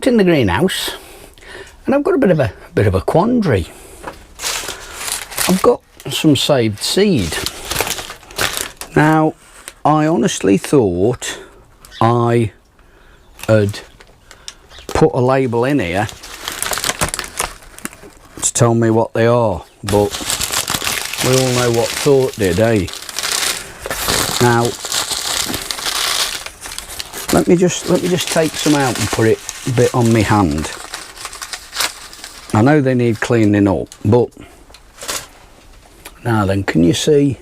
out in the greenhouse and I've got a bit of a quandary. I've got some saved seed. Now, I honestly thought I had put a label in here to tell me what they are, but we all know what thought did, eh? Now, let me just take some out and put it a bit on my hand. I know they need cleaning up, but now then, can you see?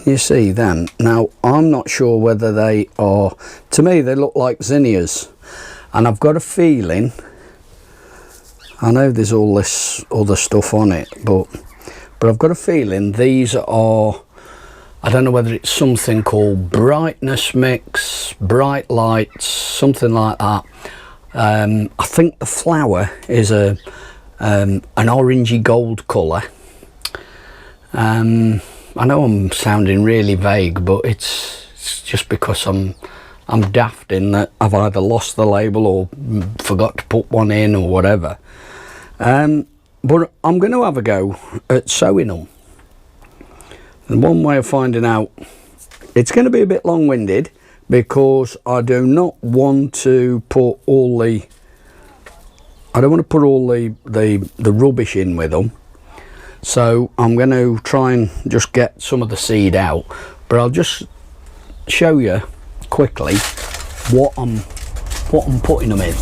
You see then? Now, I'm not sure whether they are, to me they look like zinnias, and I've got a feeling, I know there's all this other stuff on it, but I've got a feeling these are, I don't know whether it's something called brightness mix, bright lights, something like that. I think the flower is an orangey gold colour. I know I'm sounding really vague, but it's just because I'm daft in that I've either lost the label or forgot to put one in or whatever. But I'm going to have a go at sowing them. And one way of finding out, it's going to be a bit long-winded because I do not want to put all the, I don't want to put all the rubbish in with them. So I'm going to try and just get some of the seed out, but I'll just show you quickly what I'm putting them in.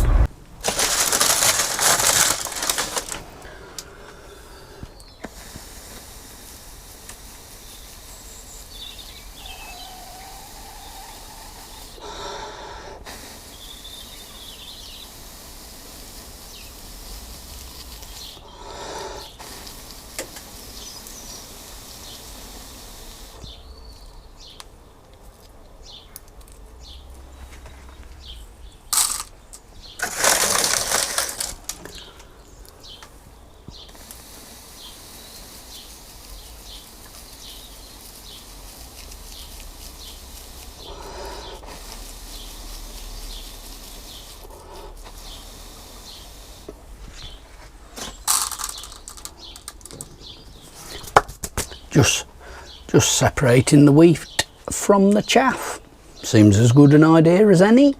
Just separating the wheat from the chaff seems as good an idea as any.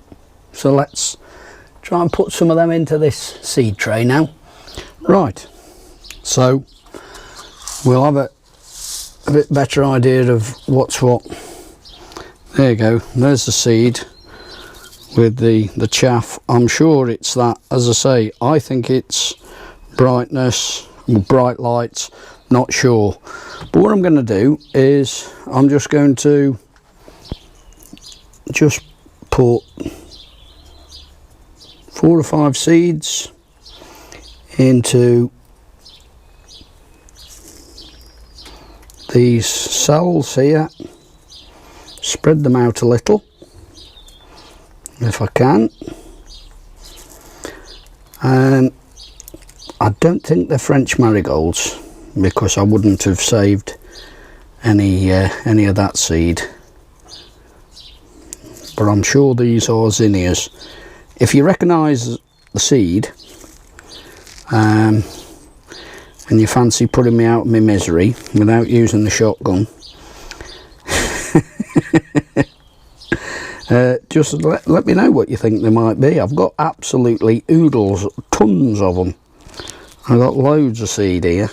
So let's try and put some of them into this seed tray now. Right, so we'll have a bit better idea of what's what. There you go, there's the seed with the chaff. I'm sure it's that, as I say, I think it's brightness, bright lights, not sure. But what I'm going to do is I'm just going to just put 4 or 5 seeds into these cells here, spread them out a little if I can. I don't think they're French marigolds, because I wouldn't have saved any of that seed, but I'm sure these are zinnias. If you recognise the seed and you fancy putting me out of my misery without using the shotgun, just let me know what you think they might be. I've got absolutely oodles, tons of them. I've got loads of seed here.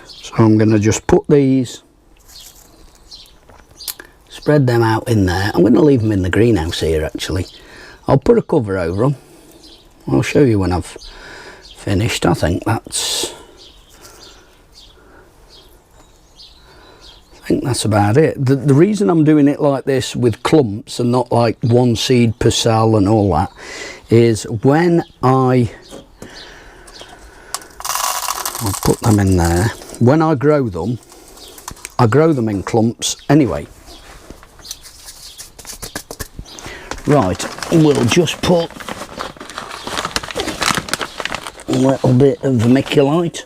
So I'm going to just put these, spread them out in there. I'm going to leave them in the greenhouse here actually. I'll put a cover over them. I'll show you when I've finished. I think that's about it. The reason I'm doing it like this with clumps and not like one seed per cell and all that is when I'll put them in there. When I grow them in clumps anyway. Right, we'll just put a little bit of vermiculite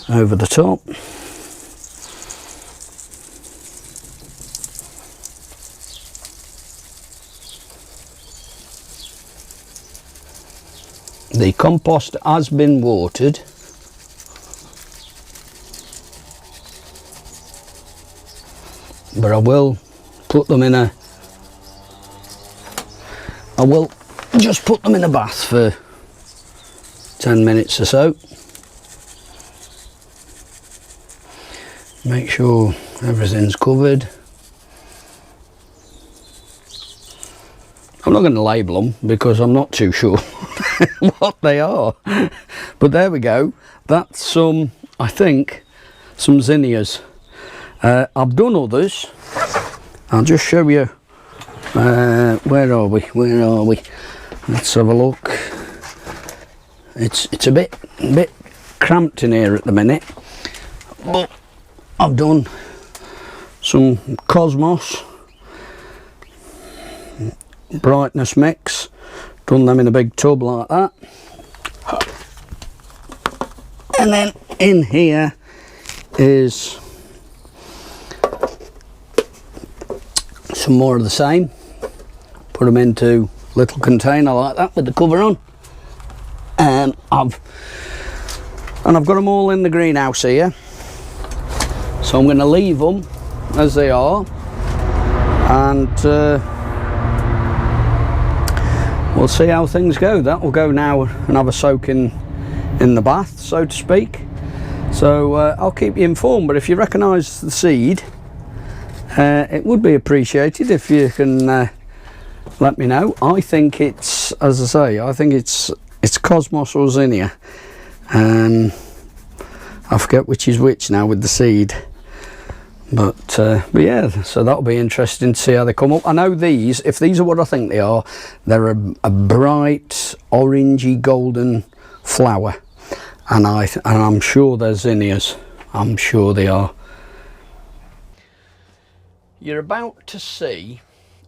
over the top. The compost has been watered. But I will put them in a... I will just put them in a bath for 10 minutes or so. Make sure everything's covered. I'm not going to label them because I'm not too sure what they are. But there we go. That's some, I think, some zinnias. I've done others. I'll just show you. Where are we? Where are we? Let's have a look. It's a bit cramped in here at the minute, but I've done some Cosmos brightness mix. Done them in a big tub like that, and then in here is some more of the same. Put them into a little container like that with the cover on, and I've got them all in the greenhouse here, so I'm going to leave them as they are, and we'll see how things go. That will go now and have a soak in the bath, so to speak. So I'll keep you informed, but if you recognise the seed, it would be appreciated if you can let me know. I think it's, as I say, I think it's Cosmos or Zinnia. I forget which is which now with the seed. But yeah, so that'll be interesting to see how they come up. I know these, if these are what I think they are, they're a bright orangey golden flower, and I'm sure they're zinnias. I'm sure they are. You're about to see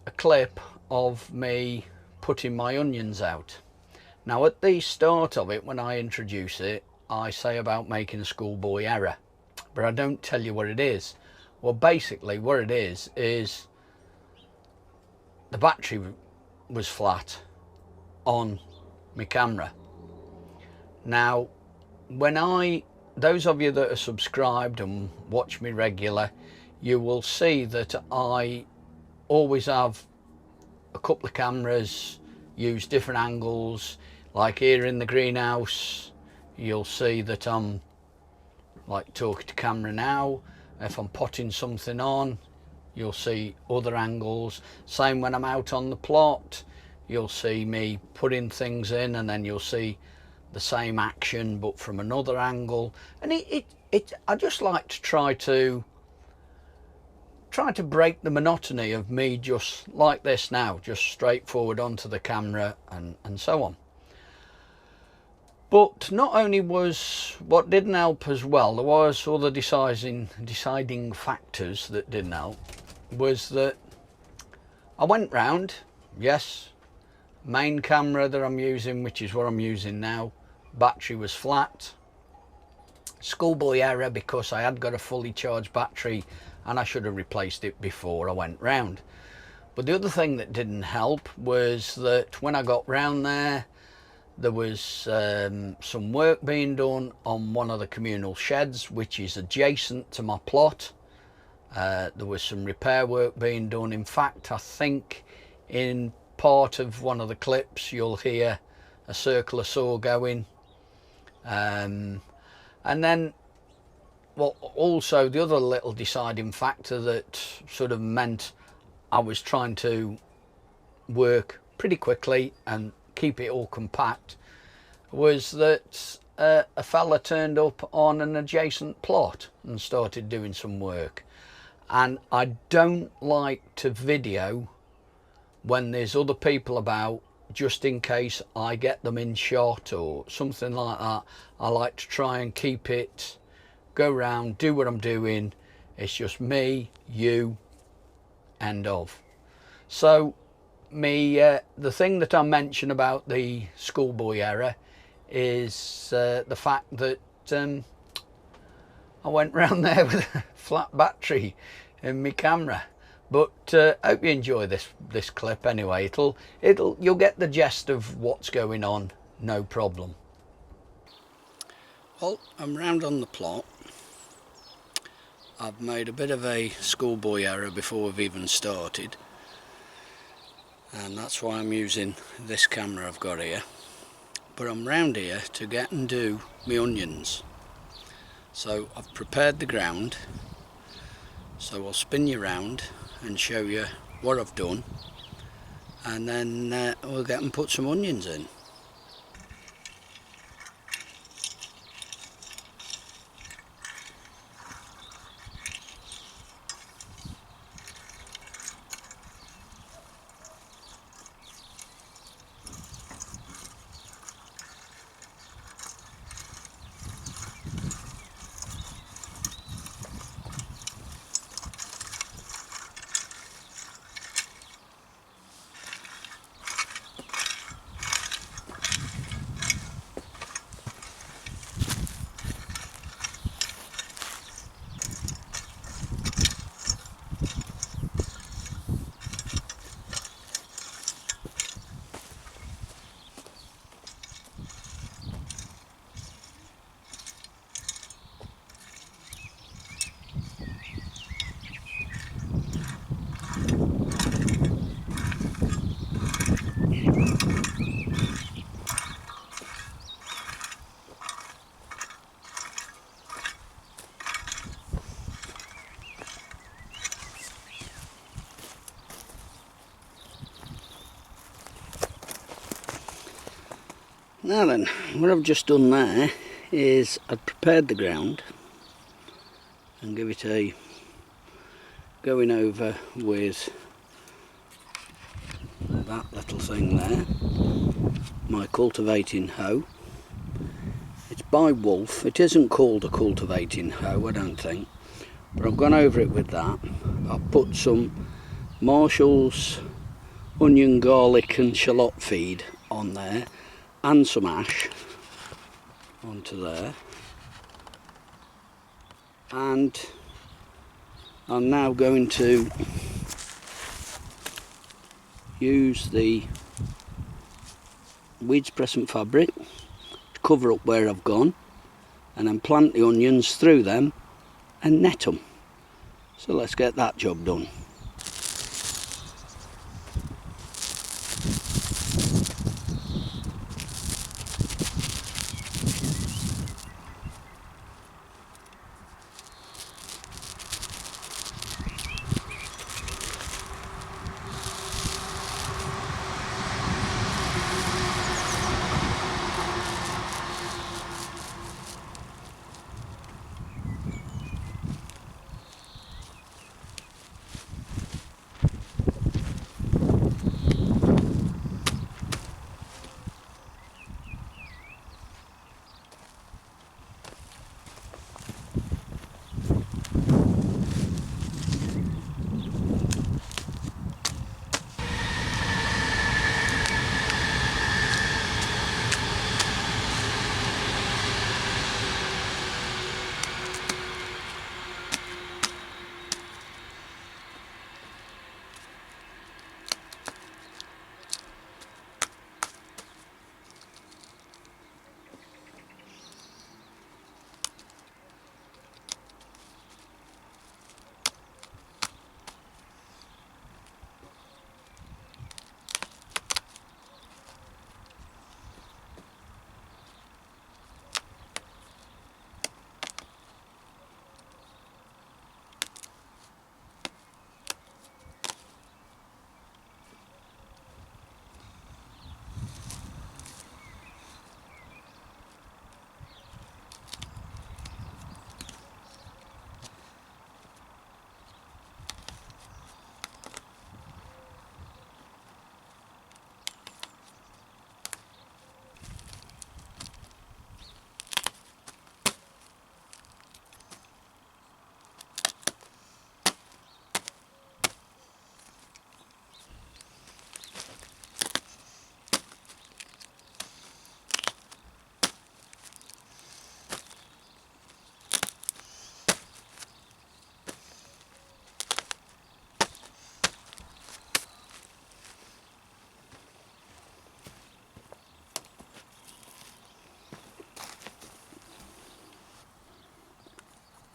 a clip of me putting my onions out. Now at the start of it, when I introduce it, I say about making a schoolboy error, but I don't tell you what it is. Well, basically what it is the battery was flat on my camera. Now, those of you that are subscribed and watch me regular, you will see that I always have a couple of cameras, use different angles. Like here in the greenhouse, you'll see that I'm like talking to camera now. If I'm potting something on, you'll see other angles. Same when I'm out on the plot, you'll see me putting things in, and then you'll see the same action but from another angle. And I just like to try to break the monotony of me just like this now, just straightforward onto the camera and so on. But not only was what didn't help as well, there was other deciding factors that didn't help, was that I went round, yes, main camera that I'm using, which is what I'm using now, battery was flat. Schoolboy error because I had got a fully charged battery and I should have replaced it before I went round. But the other thing that didn't help was that when I got round there was some work being done on one of the communal sheds, which is adjacent to my plot. There was some repair work being done. In fact, I think in part of one of the clips you'll hear a circular saw going. And then, well, also the other little deciding factor that sort of meant I was trying to work pretty quickly and keep it all compact was that a fella turned up on an adjacent plot and started doing some work. And I don't like to video when there's other people about, just in case I get them in shot or something like that. I like to try and keep it, go round, do what I'm doing. It's just me, you, end of. So the thing that I mentioned about the schoolboy error is the fact that I went round there with a flat battery in my camera. But I hope you enjoy this clip anyway. You'll get the gist of what's going on no problem. Well, I'm round on the plot. I've made a bit of a schoolboy error before we've even started, and that's why I'm using this camera I've got here. But I'm round here to get and do my onions. So I've prepared the ground, so I'll spin you round and show you what I've done, and then we'll get and put some onions in. Now then, what I've just done there is I've prepared the ground and give it a going over with that little thing there, my cultivating hoe. It's by Wolf. It isn't called a cultivating hoe, I don't think, but I've gone over it with that. I've put some Marshall's onion, garlic and shallot feed on there, and some ash onto there, and I'm now going to use the weed suppressant fabric to cover up where I've gone, and then plant the onions through them and net them. So let's get that job done.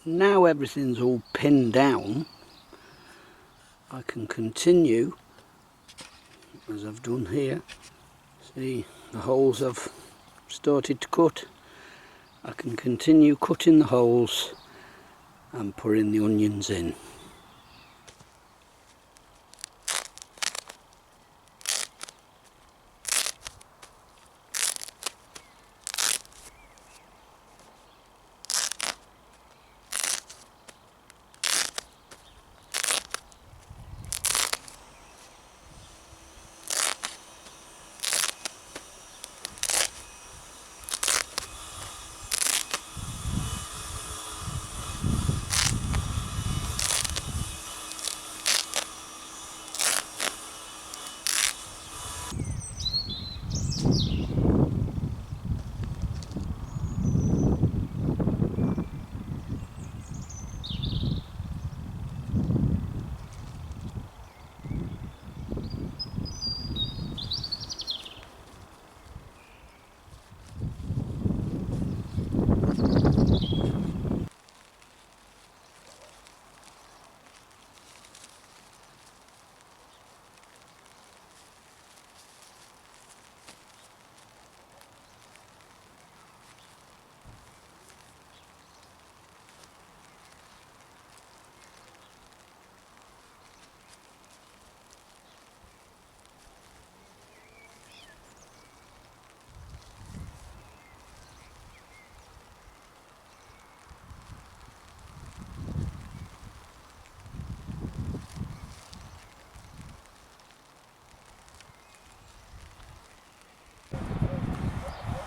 now everything's all pinned down, I can continue as I've done here. See the holes I've started to cut. I can continue cutting the holes and putting the onions in.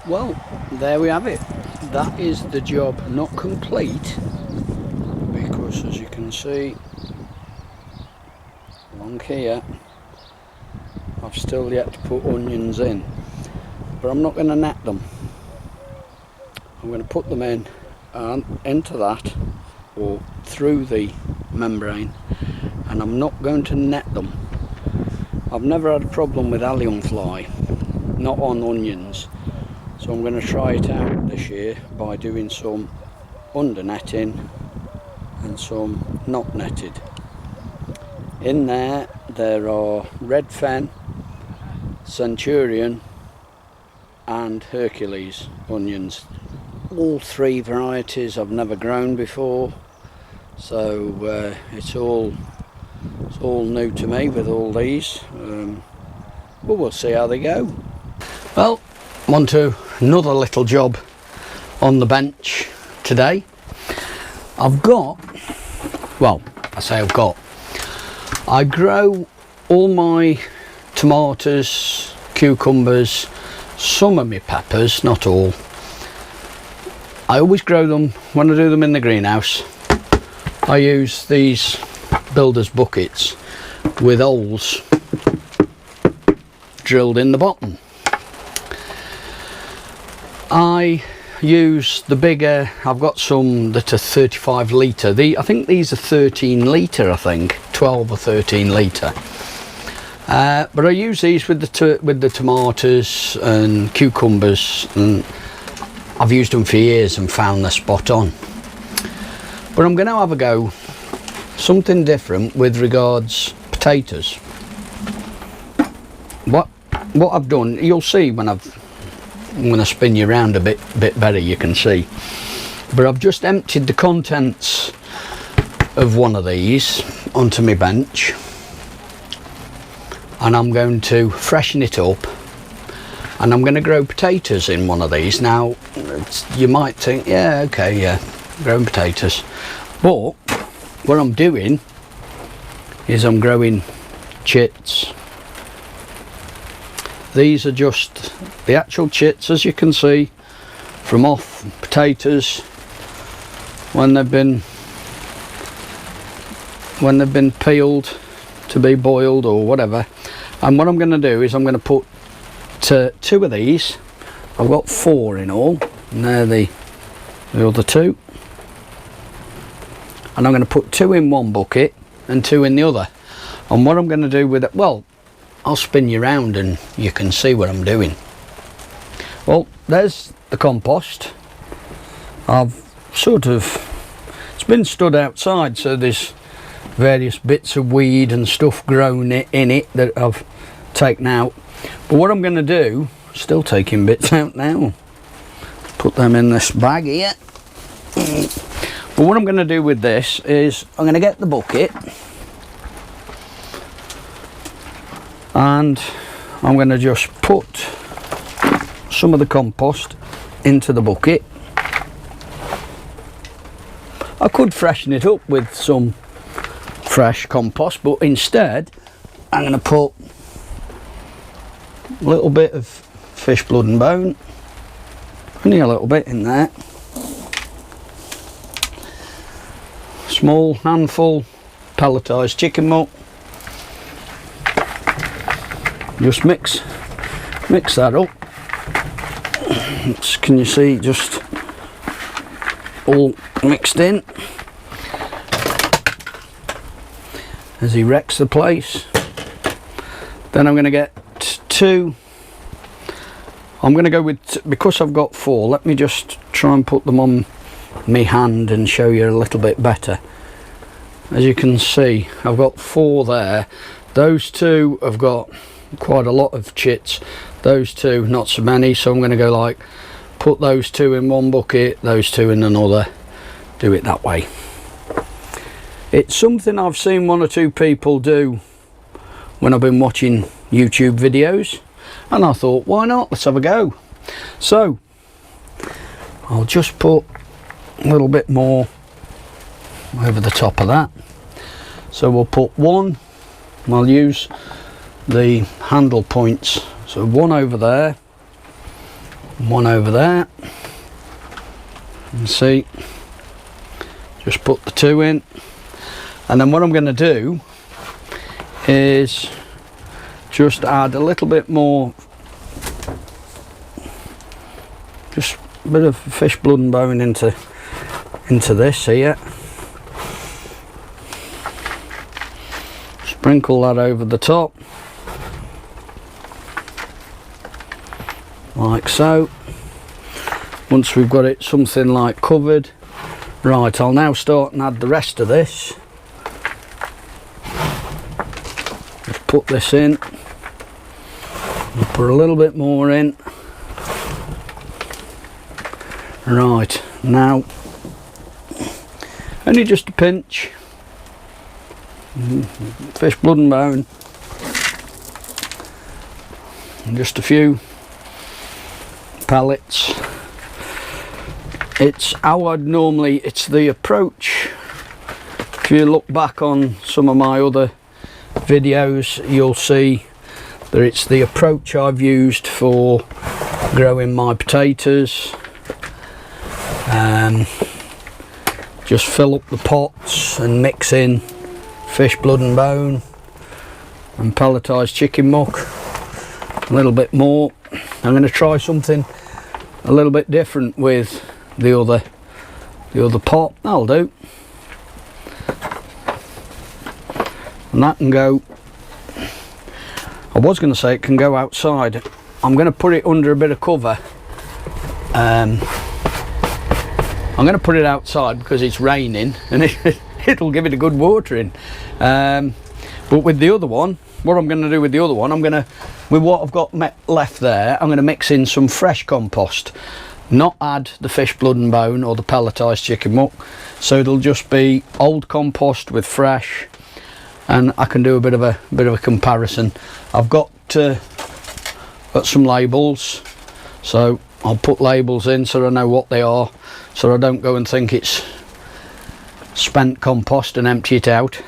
Well, there we have it. That is the job, not complete, because as you can see along here, I've still yet to put onions in, but I'm not going to net them. I'm going to put them in and into that, or through the membrane, and I'm not going to net them. I've never had a problem with allium fly, not on onions. So I'm going to try it out this year by doing some under netting and some not netted. In there are red fen, centurion and Hercules onions. All three varieties I've never grown before, so it's all new to me with all these, but we'll see how they go. Well, on to another little job on the bench today. I've got, well, I grow all my tomatoes, cucumbers, some of my peppers, not all. I always grow them when I do them in the greenhouse. I use these builder's buckets with holes drilled in the bottom. I use the bigger, I've got some that are 35 litre. I think these are 13 litre, 12 or 13 litre. But I use these with the tomatoes and cucumbers, and I've used them for years and found they're spot on. But I'm going to have a go, something different with regards potatoes. What I've done, you'll see when I'm going to spin you around a bit better, you can see. But I've just emptied the contents of one of these onto my bench, and I'm going to freshen it up, and I'm going to grow potatoes in one of these. Now, you might think, yeah, okay, yeah, growing potatoes. But what I'm doing is I'm growing chits. These are just the actual chits, as you can see, from off potatoes when they've been peeled to be boiled or whatever. And what I'm going to do is I'm going to put two of these. I've got 4 in all, and they're the other 2. And I'm going to put 2 in one bucket and 2 in the other. And what I'm going to do with it, well, I'll spin you around and you can see what I'm doing. Well, there's the compost. I've sort of, it's been stood outside, so there's various bits of weed and stuff grown in it that I've taken out. But what I'm going to do, still taking bits out now, put them in this bag here. But what I'm going to do with this is I'm going to get the bucket and I'm going to just put some of the compost into the bucket. I could freshen it up with some fresh compost, but instead I'm going to put a little bit of fish blood and bone, only a little bit in there, small handful pelletised chicken muck. Just mix that up. Can you see, just all mixed in as he wrecks the place. Then I'm going to get two. I'm going to go with, because I've got 4, let me just try and put them on my hand and show you a little bit better. As you can see, I've got 4 there. Those 2 have got quite a lot of chits, those 2 not so many, so I'm going to go like, put those 2 in one bucket, those 2 in another, do it that way. It's something I've seen 1 or 2 people do when I've been watching YouTube videos, and I thought, why not, let's have a go. So I'll just put a little bit more over the top of that. So we'll put 1, and I'll use the handle points, so 1 over there, 1 over there, and see, just put the 2 in, and then what I'm going to do is just add a little bit more, just a bit of fish blood and bone into this here. Sprinkle that over the top like so. Once we've got it something like covered, right, I'll now start and add the rest of this. Just put this in, and put a little bit more in. Right, now only just a pinch, fish blood and bone, and just a few pellets. It's how I'd normally, it's the approach. If you look back on some of my other videos, you'll see that it's the approach I've used for growing my potatoes. Just fill up the pots and mix in fish blood and bone and pelletised chicken muck, a little bit more. I'm going to try something a little bit different with the other pot. That'll do, and that can go, I was going to say it can go outside. I'm going to put it under a bit of cover. I'm going to put it outside because it's raining and it'll give it a good watering. But with the other one, what I'm going to do with the other one, I'm going to, with what I've got left there, I'm going to mix in some fresh compost, not add the fish blood and bone or the pelletised chicken muck. So it'll just be old compost with fresh, and I can do a bit of a comparison. I've got some labels, so I'll put labels in so I know what they are, so I don't go and think it's spent compost and empty it out.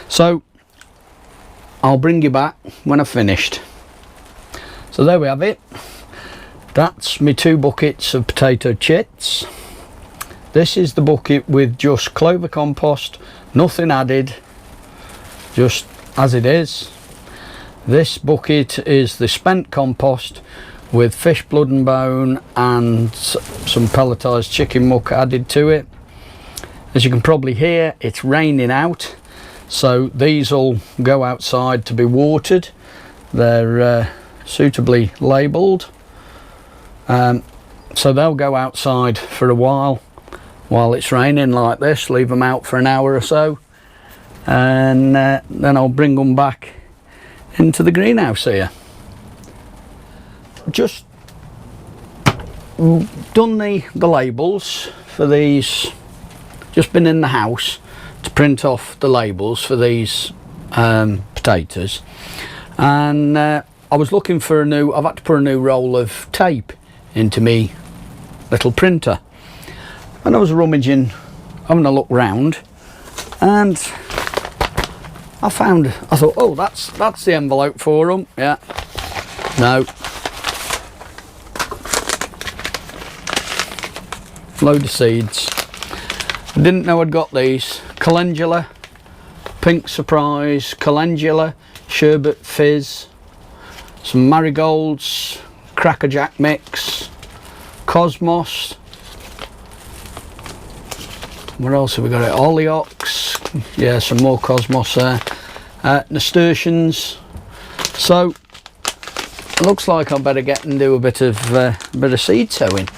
So I'll bring you back when I've finished. So there we have it. That's my 2 buckets of potato chits. This is the bucket with just clover compost, nothing added, just as it is. This bucket is the spent compost with fish blood and bone and some pelletised chicken muck added to it. As you can probably hear, it's raining out, so these will go outside to be watered. They're suitably labelled, so they'll go outside for a while, while it's raining like this, leave them out for an hour or so, and then I'll bring them back into the greenhouse here. Just done the labels for these, just been in the house to print off the labels for these potatoes, and I was looking for I've had to put a new roll of tape into me little printer, and I was rummaging, having a look round, and I thought, oh, that's the envelope for them. Yeah, no, load of seeds. I didn't know I'd got these. Calendula, Pink Surprise, Calendula, Sherbet Fizz, some marigolds, Cracker Jack mix, Cosmos. What else have we got? Oleox, yeah, some more Cosmos there. Nasturtiums. So it looks like I better get and do a bit of seed sowing.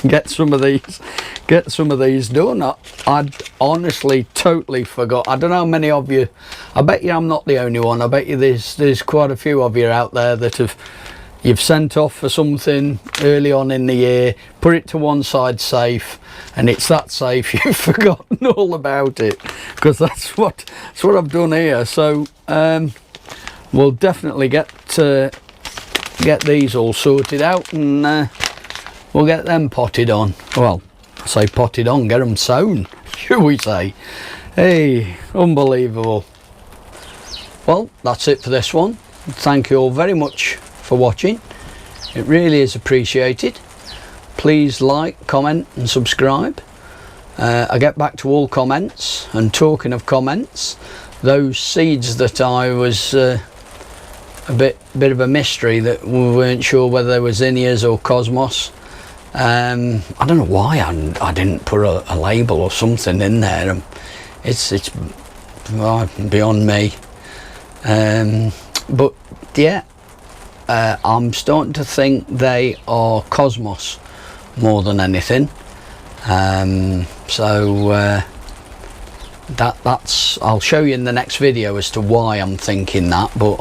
get some of these done. I'd honestly totally forgot. I don't know how many of you, I bet you I'm not the only one. I bet you there's quite a few of you out there that you've sent off for something early on in the year, put it to one side safe, and it's that safe you've forgotten all about it, because that's what I've done here. So we'll definitely get these all sorted out, and we'll get them potted on. Well, I say potted on, get them sown, shall we say. Hey, unbelievable. Well, that's it for this one. Thank you all very much for watching. It really is appreciated. Please like, comment and subscribe. I get back to all comments, and talking of comments, those seeds that I was a bit of a mystery, that we weren't sure whether they were zinnias or Cosmos. I don't know why I didn't put a label or something in there. It's beyond me. But yeah, I'm starting to think they are Cosmos more than anything. That's I'll show you in the next video as to why I'm thinking that, but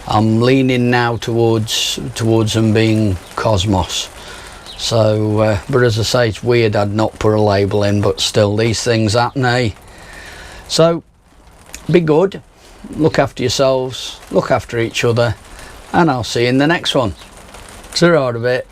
I'm leaning now towards them being Cosmos. So but as I say, it's weird I'd not put a label in, but still, these things happen, eh? So be good, look after yourselves, look after each other, and I'll see you in the next one. Ta-ra a bit.